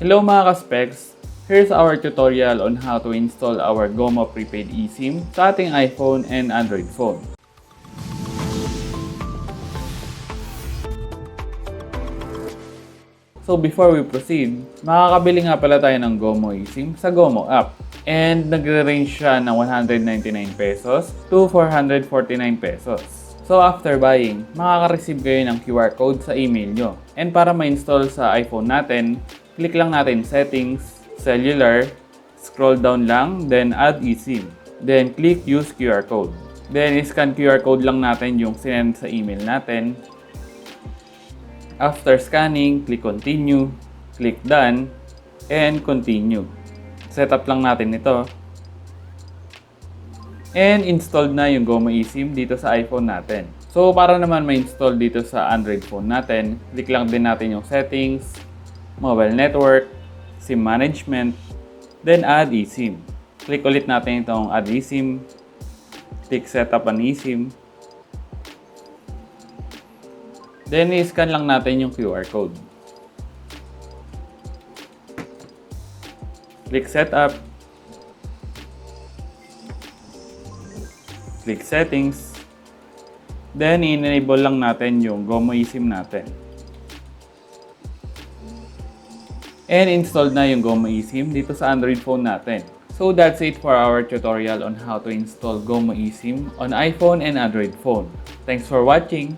Hello mga ka-specs! Here's our tutorial on how to install our GOMO prepaid eSIM sa ating iPhone and Android phone. So before we proceed, makakabili nga pala tayo ng GOMO eSIM sa GOMO app. And nagre-range siya ng 199 pesos to 449 pesos. So after buying, makaka-receive kayo ng QR code sa email nyo. And para ma-install sa iPhone natin, click lang natin Settings, Cellular, scroll down lang, then Add eSIM. Then click Use QR Code. Then scan QR code lang natin yung sinend sa email natin. After scanning, click Continue, click Done, and Continue. Setup lang natin ito. And installed na yung GOMO eSIM dito sa iPhone natin. So para naman ma-install dito sa Android phone natin, click lang din natin yung Settings, Mobile Network, SIM Management, then Add eSIM. Click ulit natin itong Add eSIM, click Setup an eSIM. Then i-scan lang natin yung QR code. Click Setup, click Settings, then i-enable lang natin yung GOMO eSIM natin. And installed na yung GOMO eSIM dito sa Android phone natin. So that's it for our tutorial on how to install GOMO eSIM on iPhone and Android phone. Thanks for watching!